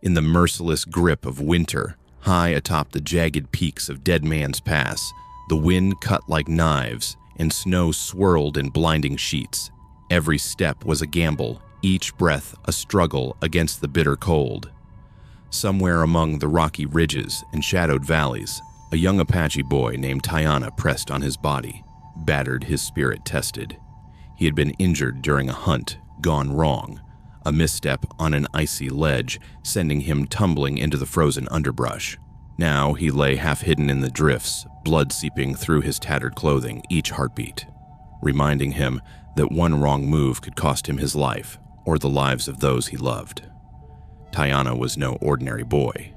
In the merciless grip of winter, high atop the jagged peaks of Dead Man's Pass, the wind cut like knives and snow swirled in blinding sheets. Every step was a gamble, each breath a struggle against the bitter cold. Somewhere among the rocky ridges and shadowed valleys, a young Apache boy named Tiana pressed on his body, battered, his spirit tested. He had been injured during a hunt, gone wrong, a misstep on an icy ledge sending him tumbling into the frozen underbrush. Now he lay half hidden in the drifts, blood seeping through his tattered clothing each heartbeat, reminding him that one wrong move could cost him his life or the lives of those he loved. Tiana was no ordinary boy.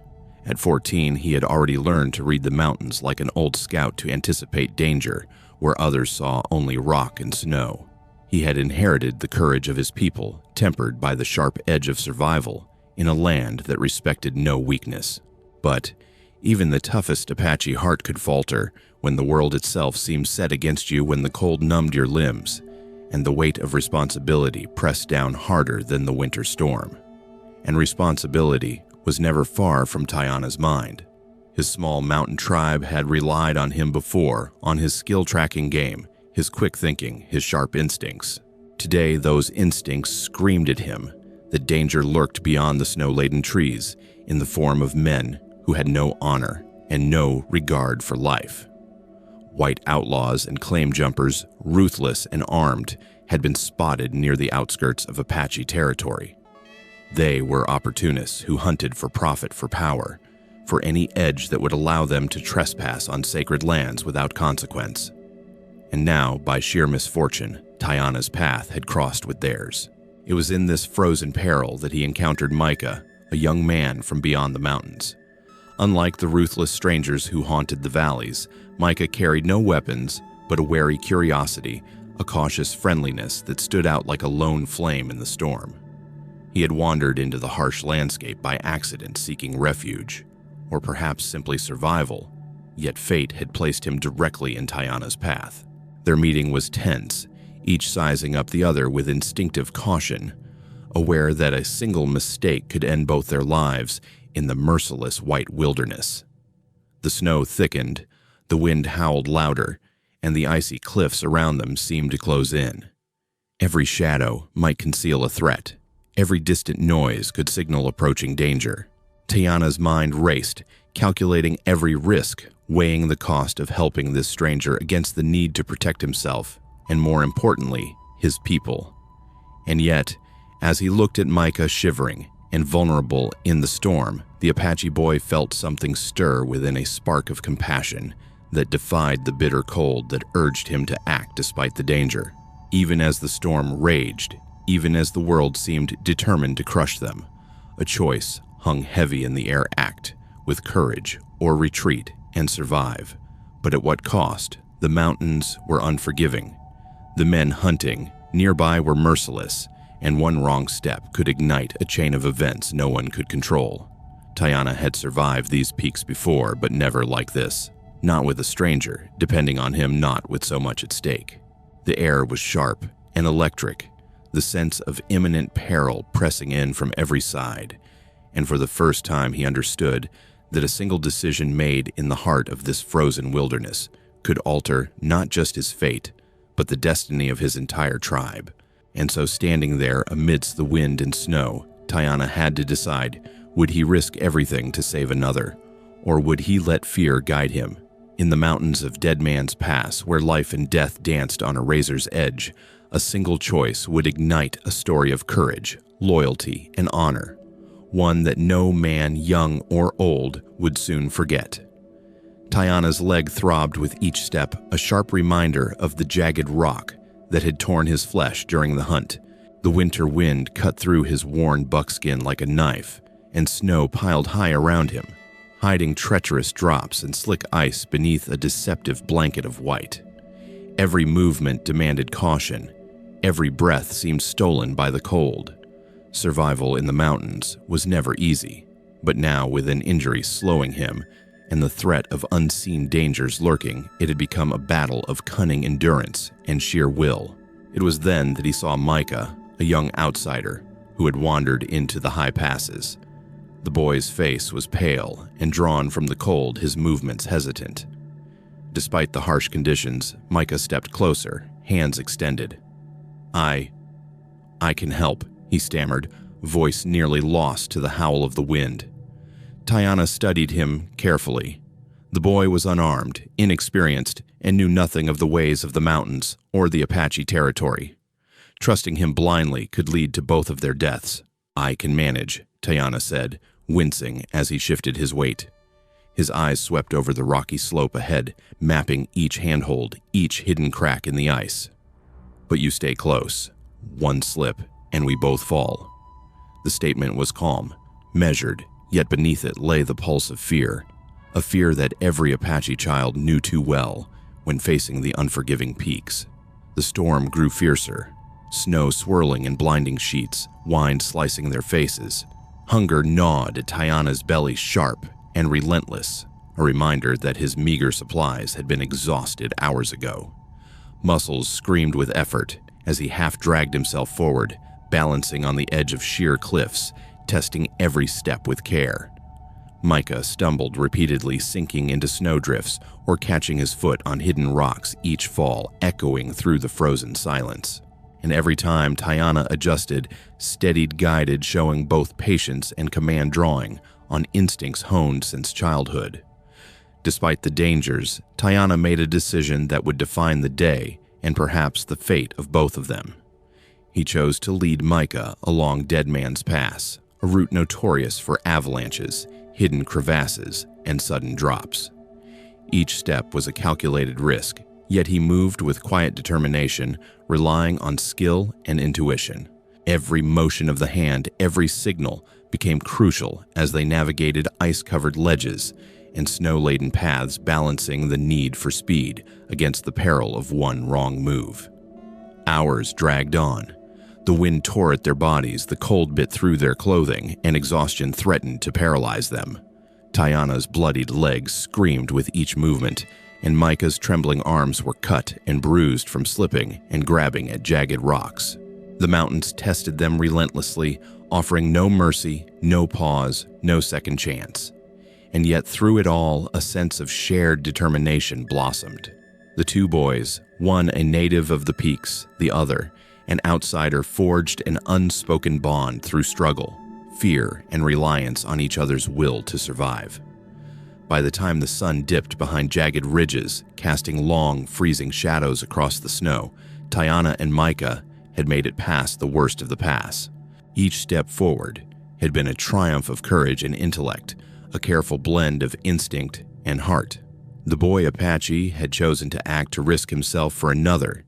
At 14, he had already learned to read the mountains like an old scout to anticipate danger where others saw only rock and snow. He had inherited the courage of his people, tempered by the sharp edge of survival in a land that respected no weakness. But even the toughest Apache heart could falter when the world itself seemed set against you, when the cold numbed your limbs and the weight of responsibility pressed down harder than the winter storm. And responsibility was never far from Tiana's mind. His small mountain tribe had relied on him before, on his skill-tracking game, his quick thinking, his sharp instincts. Today, those instincts screamed at him that danger lurked beyond the snow-laden trees in the form of men who had no honor and no regard for life. White outlaws and claim jumpers, ruthless and armed, had been spotted near the outskirts of Apache territory. They were opportunists who hunted for profit, for power, for any edge that would allow them to trespass on sacred lands without consequence. And now, by sheer misfortune, Tiana's path had crossed with theirs. It was in this frozen peril that he encountered Micah, a young man from beyond the mountains. Unlike the ruthless strangers who haunted the valleys, Micah carried no weapons, but a wary curiosity, a cautious friendliness that stood out like a lone flame in the storm. He had wandered into the harsh landscape by accident, seeking refuge, or perhaps simply survival, yet fate had placed him directly in Tiana's path. Their meeting was tense, each sizing up the other with instinctive caution, aware that a single mistake could end both their lives in the merciless white wilderness. The snow thickened, the wind howled louder, and the icy cliffs around them seemed to close in. Every shadow might conceal a threat. Every distant noise could signal approaching danger. Tiana's mind raced, calculating every risk, weighing the cost of helping this stranger against the need to protect himself, and more importantly, his people. And yet, as he looked at Micah shivering and vulnerable in the storm, the Apache boy felt something stir within, a spark of compassion that defied the bitter cold that urged him to act despite the danger. Even as the storm raged, even as the world seemed determined to crush them, a choice hung heavy in the air: act with courage or retreat and survive. But at what cost? The mountains were unforgiving. The men hunting nearby were merciless, and one wrong step could ignite a chain of events no one could control. Tiana had survived these peaks before, but never like this. Not with a stranger, depending on him, not with so much at stake. The air was sharp and electric, the sense of imminent peril pressing in from every side, and for the first time he understood that a single decision made in the heart of this frozen wilderness could alter not just his fate, but the destiny of his entire tribe. And so, standing there amidst the wind and snow, Tiana had to decide, would he risk everything to save another, or would he let fear guide him? In the mountains of Dead Man's Pass, where life and death danced on a razor's edge, a single choice would ignite a story of courage, loyalty, and honor, one that no man, young or old, would soon forget. Tiana's leg throbbed with each step, a sharp reminder of the jagged rock that had torn his flesh during the hunt. The winter wind cut through his worn buckskin like a knife, and snow piled high around him, hiding treacherous drops and slick ice beneath a deceptive blanket of white. Every movement demanded caution. Every breath seemed stolen by the cold. Survival in the mountains was never easy, but now, with an injury slowing him and the threat of unseen dangers lurking, it had become a battle of cunning endurance and sheer will. It was then that he saw Micah, a young outsider who had wandered into the high passes. The boy's face was pale, and drawn from the cold, his movements hesitant. Despite the harsh conditions, Micah stepped closer, hands extended. I can help," he stammered, voice nearly lost to the howl of the wind. Tiana studied him carefully. The boy was unarmed, inexperienced, and knew nothing of the ways of the mountains or the Apache territory. Trusting him blindly could lead to both of their deaths. "I can manage," Tiana said, wincing as he shifted his weight. His eyes swept over the rocky slope ahead, mapping each handhold, each hidden crack in the ice. "But you stay close. One slip, and we both fall." The statement was calm, measured, yet beneath it lay the pulse of fear, a fear that every Apache child knew too well when facing the unforgiving peaks. The storm grew fiercer, snow swirling in blinding sheets, wind slicing their faces. Hunger gnawed at Tiana's belly, sharp and relentless, a reminder that his meager supplies had been exhausted hours ago. Muscles screamed with effort as he half-dragged himself forward, balancing on the edge of sheer cliffs, testing every step with care. Micah stumbled repeatedly, sinking into snowdrifts or catching his foot on hidden rocks, each fall echoing through the frozen silence. And every time Tiana adjusted, steadied, guided, showing both patience and command, drawing on instincts honed since childhood. Despite the dangers, Tiana made a decision that would define the day and perhaps the fate of both of them. He chose to lead Micah along Dead Man's Pass, a route notorious for avalanches, hidden crevasses, and sudden drops. Each step was a calculated risk, yet he moved with quiet determination, relying on skill and intuition. Every motion of the hand, every signal, became crucial as they navigated ice-covered ledges and snow-laden paths, balancing the need for speed against the peril of one wrong move. Hours dragged on. The wind tore at their bodies, the cold bit through their clothing, and exhaustion threatened to paralyze them. Tiana's bloodied legs screamed with each movement, and Micah's trembling arms were cut and bruised from slipping and grabbing at jagged rocks. The mountains tested them relentlessly, offering no mercy, no pause, no second chance. And yet through it all, a sense of shared determination blossomed. The two boys, one a native of the peaks, the other an outsider, forged an unspoken bond through struggle, fear, and reliance on each other's will to survive. By the time the sun dipped behind jagged ridges, casting long, freezing shadows across the snow, Tiana and Micah had made it past the worst of the pass. Each step forward had been a triumph of courage and intellect, a careful blend of instinct and heart. The boy Apache had chosen to act to risk himself for another,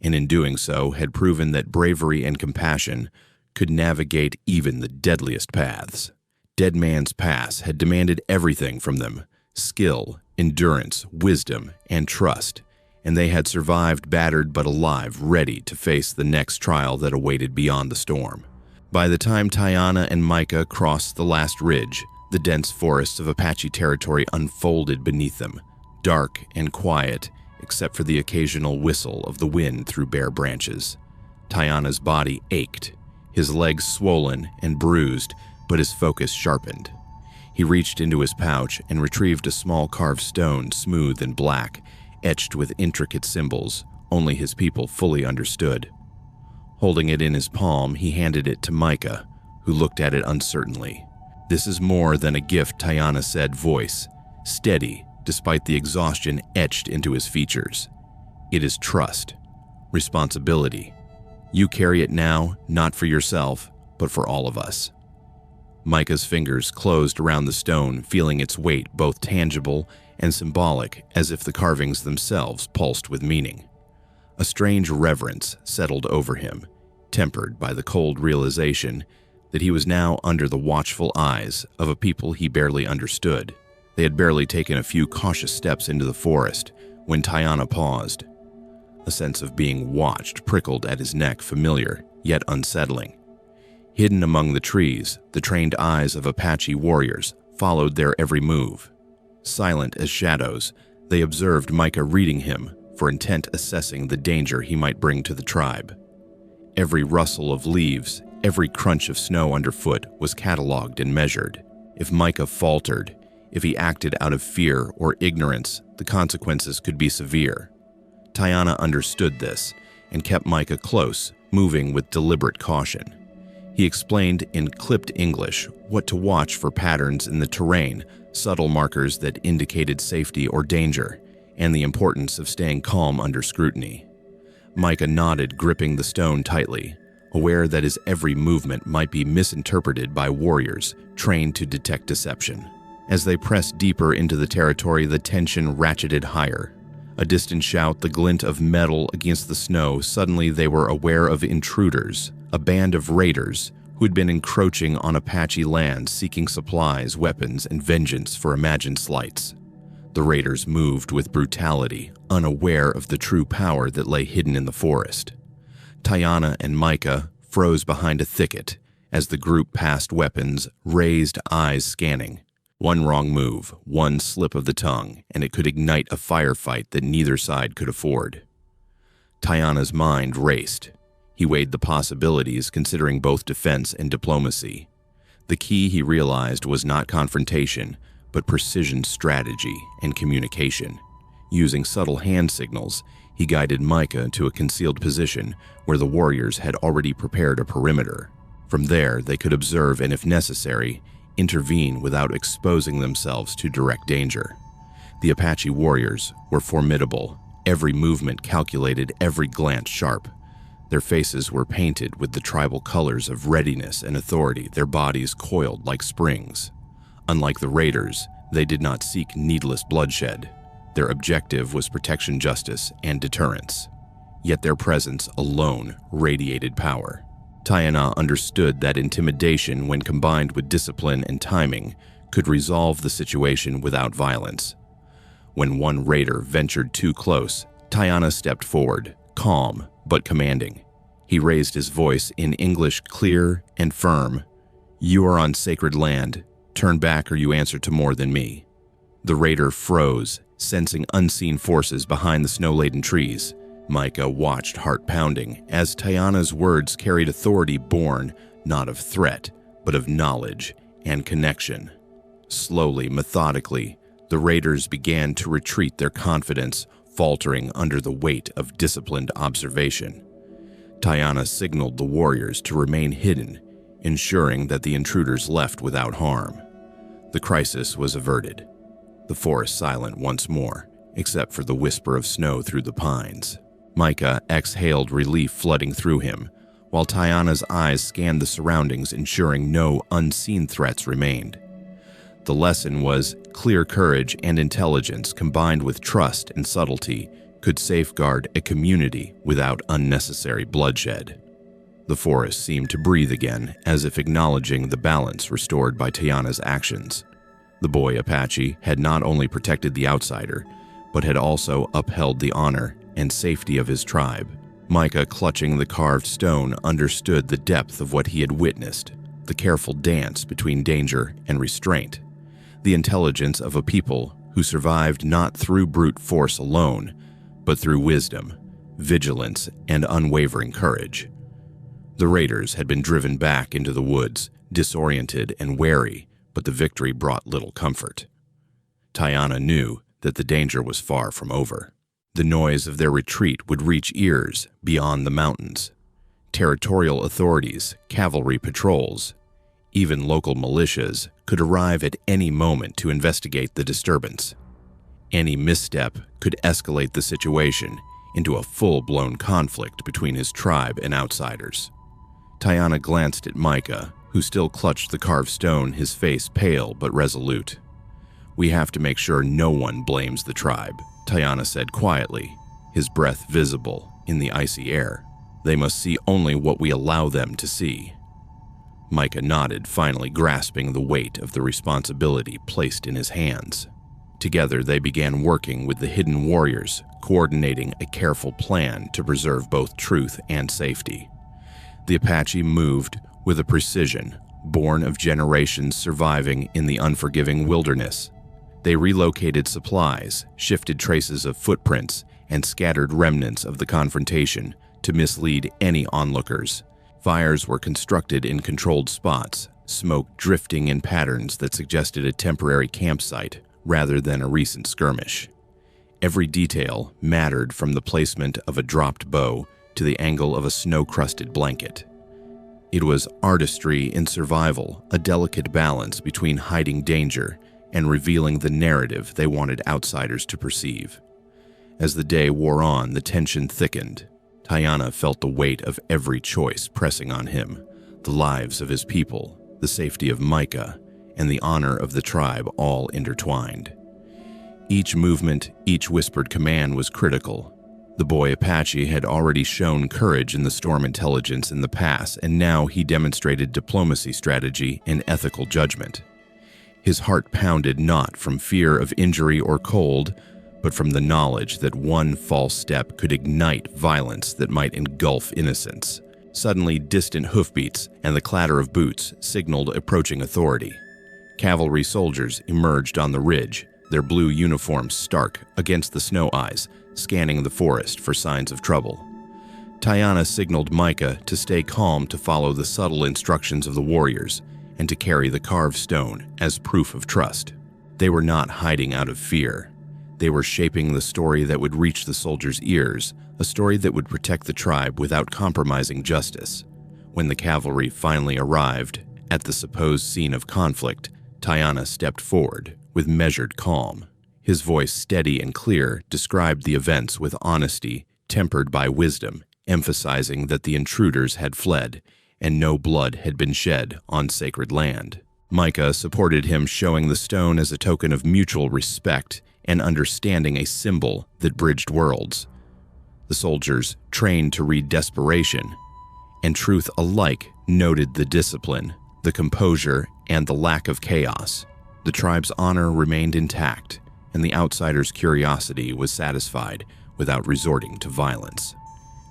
and in doing so had proven that bravery and compassion could navigate even the deadliest paths. Dead Man's Pass had demanded everything from them: skill, endurance, wisdom, and trust, and they had survived battered but alive, ready to face the next trial that awaited beyond the storm. By the time Tiana and Micah crossed the last ridge, the dense forests of Apache territory unfolded beneath them, dark and quiet, except for the occasional whistle of the wind through bare branches. Tiana's body ached, his legs swollen and bruised, but his focus sharpened. He reached into his pouch and retrieved a small carved stone, smooth and black, etched with intricate symbols only his people fully understood. Holding it in his palm, he handed it to Micah, who looked at it uncertainly. "This is more than a gift," Tiana said, voice steady despite the exhaustion etched into his features. "It is trust, responsibility. You carry it now, not for yourself, but for all of us." Micah's fingers closed around the stone, feeling its weight both tangible and symbolic, as if the carvings themselves pulsed with meaning. A strange reverence settled over him, tempered by the cold realization that he was now under the watchful eyes of a people he barely understood. They had barely taken a few cautious steps into the forest when Tiana paused. A sense of being watched prickled at his neck, familiar yet unsettling. Hidden among the trees, the trained eyes of Apache warriors followed their every move. Silent as shadows, they observed Micah, reading him for intent, assessing the danger he might bring to the tribe. Every rustle of leaves, every crunch of snow underfoot was cataloged and measured. If Micah faltered, if he acted out of fear or ignorance, the consequences could be severe. Tiana understood this and kept Micah close, moving with deliberate caution. He explained in clipped English what to watch for patterns in the terrain, subtle markers that indicated safety or danger, and the importance of staying calm under scrutiny. Micah nodded, gripping the stone tightly, aware that his every movement might be misinterpreted by warriors trained to detect deception. As they pressed deeper into the territory, the tension ratcheted higher. A distant shout, the glint of metal against the snow. Suddenly they were aware of intruders, a band of raiders who had been encroaching on Apache land, seeking supplies, weapons, and vengeance for imagined slights. The raiders moved with brutality, unaware of the true power that lay hidden in the forest. Tiana and Micah froze behind a thicket as the group passed, weapons, raised eyes scanning. One wrong move, one slip of the tongue, and it could ignite a firefight that neither side could afford. Tiana's mind raced. He weighed the possibilities, considering both defense and diplomacy. The key, he realized, was not confrontation, but precision strategy and communication. Using subtle hand signals, he guided Micah to a concealed position where the warriors had already prepared a perimeter. From there, they could observe and, if necessary, intervene without exposing themselves to direct danger. The Apache warriors were formidable, every movement calculated, every glance sharp. Their faces were painted with the tribal colors of readiness and authority, their bodies coiled like springs. Unlike the raiders, they did not seek needless bloodshed. Their objective was protection, justice, and deterrence. Yet their presence alone radiated power. Tiana understood that intimidation, when combined with discipline and timing, could resolve the situation without violence. When one raider ventured too close, Tiana stepped forward, calm but commanding. He raised his voice in English, clear and firm. "You are on sacred land. Turn back or you answer to more than me." The raider froze, sensing unseen forces behind the snow-laden trees. Micah watched, heart pounding, as Tiana's words carried authority born not of threat, but of knowledge and connection. Slowly, methodically, the raiders began to retreat, their confidence faltering under the weight of disciplined observation. Tiana signaled the warriors to remain hidden, ensuring that the intruders left without harm. The crisis was averted. The forest silent once more, except for the whisper of snow through the pines. Micah exhaled, relief flooding through him, while Tiana's eyes scanned the surroundings, ensuring no unseen threats remained. The lesson was clear courage and intelligence combined with trust and subtlety could safeguard a community without unnecessary bloodshed. The forest seemed to breathe again, as if acknowledging the balance restored by Tiana's actions. The boy Apache had not only protected the outsider, but had also upheld the honor and safety of his tribe. Micah, clutching the carved stone, understood the depth of what he had witnessed, the careful dance between danger and restraint, the intelligence of a people who survived not through brute force alone, but through wisdom, vigilance, and unwavering courage. The raiders had been driven back into the woods, disoriented and wary, but the victory brought little comfort. Tiana knew that the danger was far from over. The noise of their retreat would reach ears beyond the mountains. Territorial authorities, cavalry patrols, even local militias could arrive at any moment to investigate the disturbance. Any misstep could escalate the situation into a full-blown conflict between his tribe and outsiders. Tiana glanced at Micah, who still clutched the carved stone, his face pale but resolute. "We have to make sure no one blames the tribe," Tiana said quietly, his breath visible in the icy air. "They must see only what we allow them to see." Micah nodded, finally grasping the weight of the responsibility placed in his hands. Together they began working with the hidden warriors, coordinating a careful plan to preserve both truth and safety. The Apache moved with a precision born of generations surviving in the unforgiving wilderness. They relocated supplies, shifted traces of footprints, and scattered remnants of the confrontation to mislead any onlookers. Fires were constructed in controlled spots, smoke drifting in patterns that suggested a temporary campsite rather than a recent skirmish. Every detail mattered, from the placement of a dropped bow to the angle of a snow-crusted blanket. It was artistry in survival, a delicate balance between hiding danger and revealing the narrative they wanted outsiders to perceive. As the day wore on, the tension thickened. Tayana felt the weight of every choice pressing on him, the lives of his people, the safety of Micah, and the honor of the tribe all intertwined. Each movement, each whispered command was critical. The boy Apache had already shown courage in the storm intelligence in the past, and now he demonstrated diplomacy strategy and ethical judgment. His heart pounded not from fear of injury or cold, but from the knowledge that one false step could ignite violence that might engulf innocence. Suddenly, distant hoofbeats and the clatter of boots signaled approaching authority. Cavalry soldiers emerged on the ridge, their blue uniforms stark against the snow eyes, scanning the forest for signs of trouble. Tayana signaled Micah to stay calm, to follow the subtle instructions of the warriors, and to carry the carved stone as proof of trust. They were not hiding out of fear. They were shaping the story that would reach the soldiers' ears, a story that would protect the tribe without compromising justice. When the cavalry finally arrived at the supposed scene of conflict, Tayana stepped forward with measured calm. His voice, steady and clear, described the events with honesty tempered by wisdom, emphasizing that the intruders had fled and no blood had been shed on sacred land. Micah supported him, showing the stone as a token of mutual respect and understanding, a symbol that bridged worlds. The soldiers, trained to read desperation and truth alike, noted the discipline, the composure, and the lack of chaos. The tribe's honor remained intact, and the outsider's curiosity was satisfied without resorting to violence.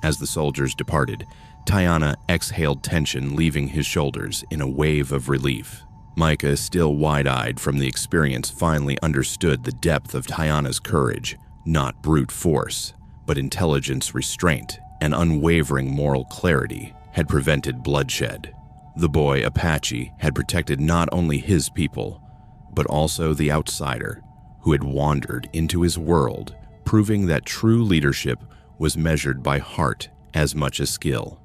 As the soldiers departed, Tayana exhaled tension, leaving his shoulders in a wave of relief. Micah, still wide-eyed from the experience, finally understood the depth of Tayana's courage, not brute force, but intelligence, restraint, and unwavering moral clarity had prevented bloodshed. The boy Apache had protected not only his people, but also the outsider who had wandered into his world, proving that true leadership was measured by heart as much as skill.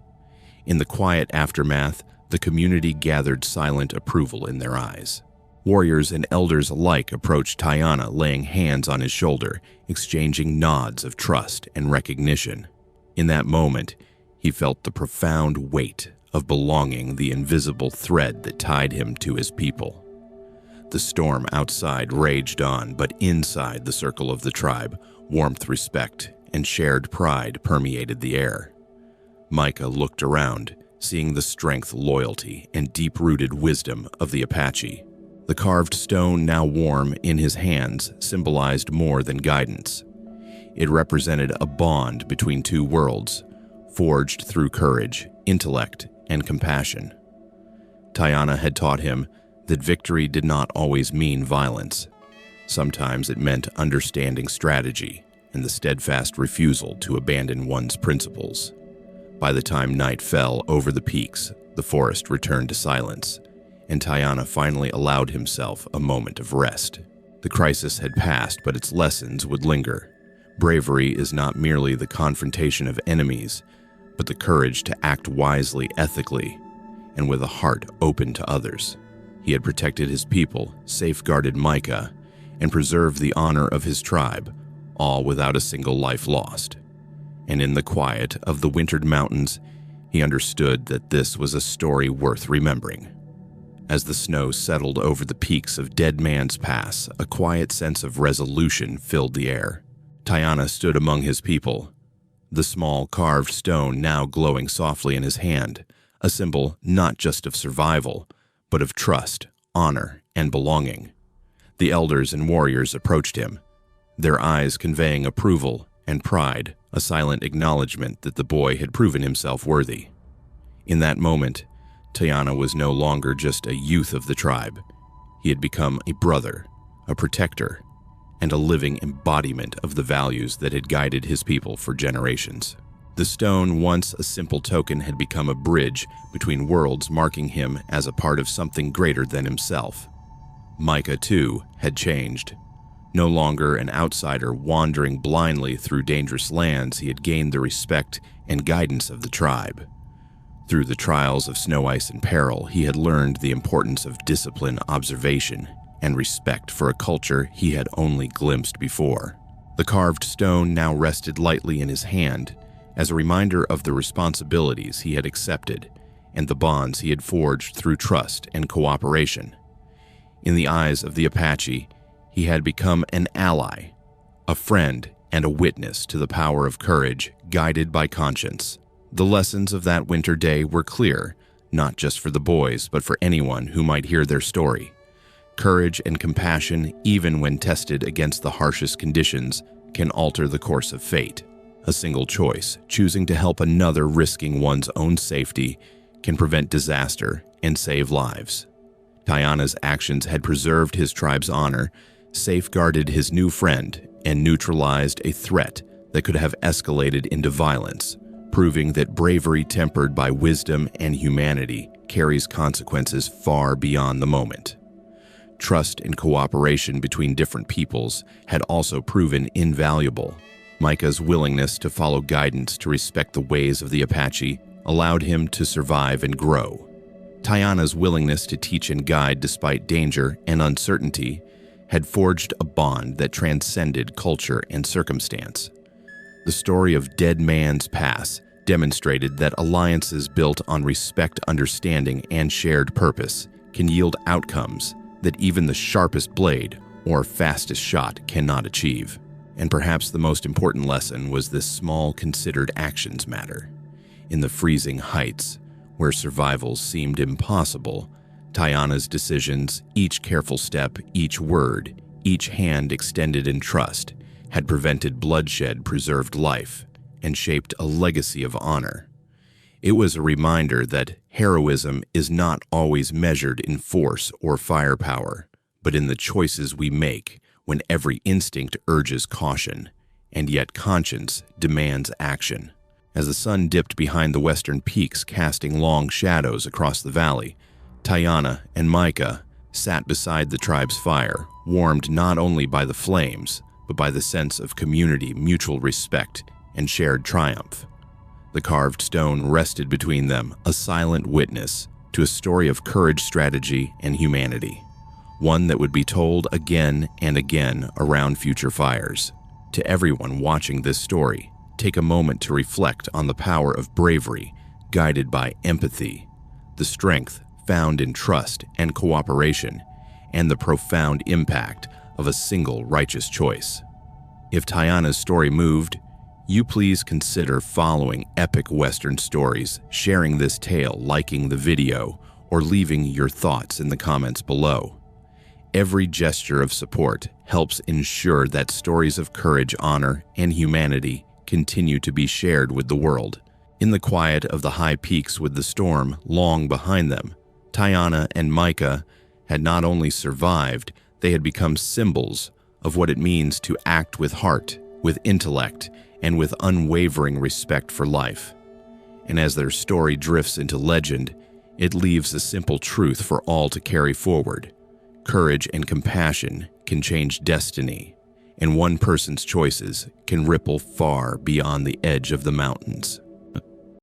In the quiet aftermath, the community gathered silent approval in their eyes. Warriors and elders alike approached Tayana, laying hands on his shoulder, exchanging nods of trust and recognition. In that moment, he felt the profound weight of belonging, the invisible thread that tied him to his people. The storm outside raged on, but inside the circle of the tribe, warmth, respect, and shared pride permeated the air. Micah looked around, seeing the strength, loyalty, and deep-rooted wisdom of the Apache. The carved stone, now warm in his hands, symbolized more than guidance. It represented a bond between two worlds, forged through courage, intellect, and compassion. Tayana had taught him that victory did not always mean violence. Sometimes it meant understanding strategy and the steadfast refusal to abandon one's principles. By the time night fell over the peaks, the forest returned to silence, and Tayana finally allowed himself a moment of rest. The crisis had passed, but its lessons would linger. Bravery is not merely the confrontation of enemies, but the courage to act wisely, ethically, and with a heart open to others. He had protected his people, safeguarded Micah, and preserved the honor of his tribe, all without a single life lost. And in the quiet of the wintered mountains, he understood that this was a story worth remembering. As the snow settled over the peaks of Dead Man's Pass, a quiet sense of resolution filled the air. Tayana stood among his people, the small carved stone now glowing softly in his hand, a symbol not just of survival, but of trust, honor, and belonging. The elders and warriors approached him, their eyes conveying approval and pride, a silent acknowledgement that the boy had proven himself worthy. In that moment, Tayana was no longer just a youth of the tribe. He had become a brother, a protector, and a living embodiment of the values that had guided his people for generations. The stone, once a simple token, had become a bridge between worlds, marking him as a part of something greater than himself. Micah, too, had changed. No longer an outsider wandering blindly through dangerous lands, he had gained the respect and guidance of the tribe. Through the trials of snow, ice, and peril, he had learned the importance of discipline, observation, and respect for a culture he had only glimpsed before. The carved stone now rested lightly in his hand, as a reminder of the responsibilities he had accepted and the bonds he had forged through trust and cooperation. In the eyes of the Apache, he had become an ally, a friend, and a witness to the power of courage, guided by conscience. The lessons of that winter day were clear, not just for the boys, but for anyone who might hear their story. Courage and compassion, even when tested against the harshest conditions, can alter the course of fate. A single choice, choosing to help another, risking one's own safety, can prevent disaster and save lives. Tayana's actions had preserved his tribe's honor, safeguarded his new friend, and neutralized a threat that could have escalated into violence, proving that bravery tempered by wisdom and humanity carries consequences far beyond the moment. Trust and cooperation between different peoples had also proven invaluable. Micah's willingness to follow guidance, to respect the ways of the Apache, allowed him to survive and grow. Tayana's willingness to teach and guide despite danger and uncertainty had forged a bond that transcended culture and circumstance. The story of Dead Man's Pass demonstrated that alliances built on respect, understanding, and shared purpose can yield outcomes that even the sharpest blade or fastest shot cannot achieve. And perhaps the most important lesson was this: small, considered actions matter. In the freezing heights, where survival seemed impossible, Tayana's decisions, each careful step, each word, each hand extended in trust, had prevented bloodshed, preserved life, and shaped a legacy of honor. It was a reminder that heroism is not always measured in force or firepower, but in the choices we make when every instinct urges caution, and yet conscience demands action. As the sun dipped behind the western peaks, casting long shadows across the valley, Tayana and Micah sat beside the tribe's fire, warmed not only by the flames, but by the sense of community, mutual respect, and shared triumph. The carved stone rested between them, a silent witness to a story of courage, strategy, and humanity, one that would be told again and again around future fires. To everyone watching this story, take a moment to reflect on the power of bravery, guided by empathy, the strength found in trust and cooperation, and the profound impact of a single righteous choice. If Tayana's story moved, you please consider following epic Western stories, sharing this tale, liking the video, or leaving your thoughts in the comments below. Every gesture of support helps ensure that stories of courage, honor, and humanity continue to be shared with the world. In the quiet of the high peaks, with the storm long behind them, Tayana and Micah had not only survived, they had become symbols of what it means to act with heart, with intellect, and with unwavering respect for life. And as their story drifts into legend, it leaves a simple truth for all to carry forward. Courage and compassion can change destiny, and one person's choices can ripple far beyond the edge of the mountains.